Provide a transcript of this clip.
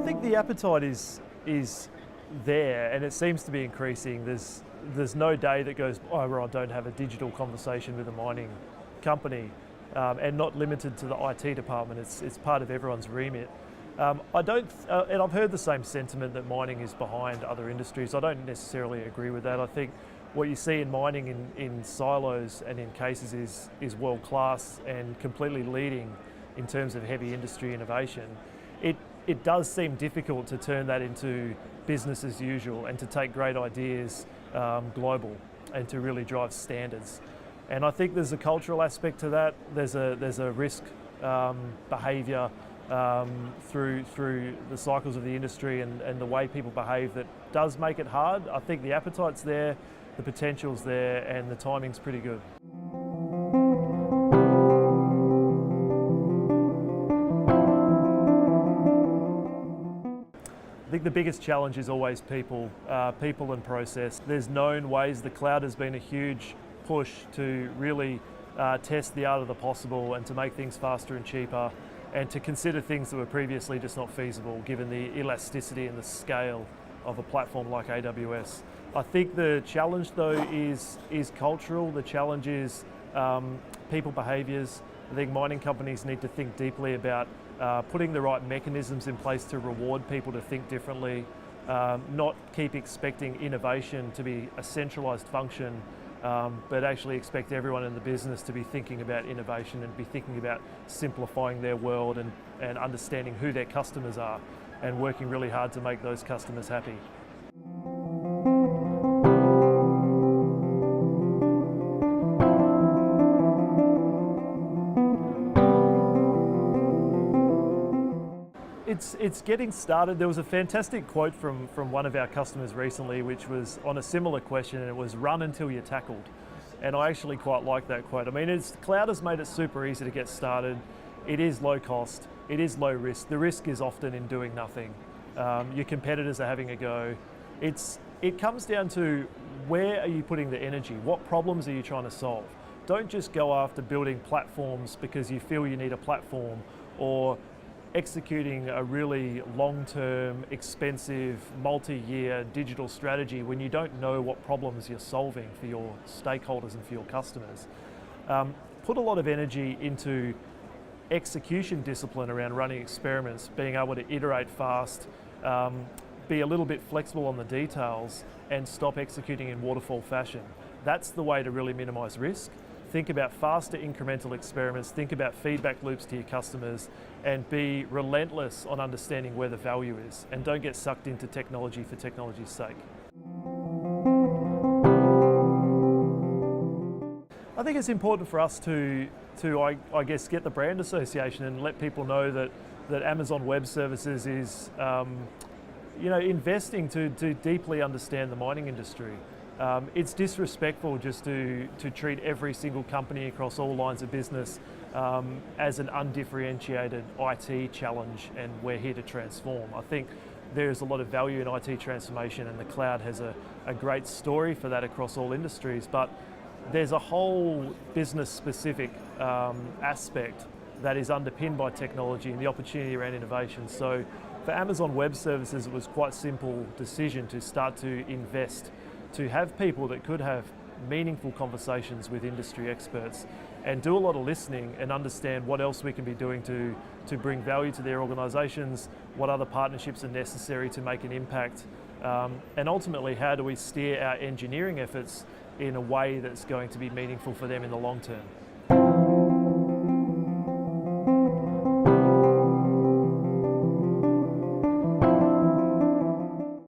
think the appetite is there, and it seems to be increasing. There's no day that goes by where I don't have a digital conversation with a mining company, and not limited to the IT department. It's part of everyone's remit. And I've heard the same sentiment that mining is behind other industries. I don't necessarily agree with that. I think what you see in mining in silos and in cases is world class and completely leading in terms of heavy industry innovation. It does seem difficult to turn that into business as usual and to take great ideas global and to really drive standards. And I think there's a cultural aspect to that. There's a risk behaviour through the cycles of the industry and the way people behave that does make it hard. I think the appetite's there, the potential's there, and the timing's pretty good. I think the biggest challenge is always people and process. There's known ways. The cloud has been a huge push to really test the art of the possible and to make things faster and cheaper and to consider things that were previously just not feasible given the elasticity and the scale of a platform like AWS. I think the challenge though is cultural. The challenge is people behaviours. I think mining companies need to think deeply about putting the right mechanisms in place to reward people to think differently, not keep expecting innovation to be a centralised function, but actually expect everyone in the business to be thinking about innovation and be thinking about simplifying their world and understanding who their customers are and working really hard to make those customers happy. It's getting started. There was a fantastic quote from one of our customers recently, which was on a similar question, and it was "run until you're tackled." And I actually quite like that quote. I mean, cloud has made it super easy to get started. It is low cost. It is low risk. The risk is often in doing nothing. Your competitors are having a go. It comes down to where are you putting the energy? What problems are you trying to solve? Don't just go after building platforms because you feel you need a platform, or executing a really long-term, expensive, multi-year digital strategy when you don't know what problems you're solving for your stakeholders and for your customers. Put a lot of energy into execution discipline around running experiments, being able to iterate fast, be a little bit flexible on the details, and stop executing in waterfall fashion. That's the way to really minimize risk. Think about faster incremental experiments, think about feedback loops to your customers, and be relentless on understanding where the value is, and don't get sucked into technology for technology's sake. I think it's important for us to I guess, get the brand association and let people know that Amazon Web Services is investing to deeply understand the mining industry. It's disrespectful just to treat every single company across all lines of business as an undifferentiated IT challenge, and we're here to transform. I think there's a lot of value in IT transformation, and the cloud has a great story for that across all industries, but there's a whole business-specific aspect that is underpinned by technology and the opportunity around innovation. So for Amazon Web Services, it was quite a simple decision to start to invest, to have people that could have meaningful conversations with industry experts and do a lot of listening and understand what else we can be doing to bring value to their organisations, what other partnerships are necessary to make an impact, and ultimately how do we steer our engineering efforts in a way that's going to be meaningful for them in the long term.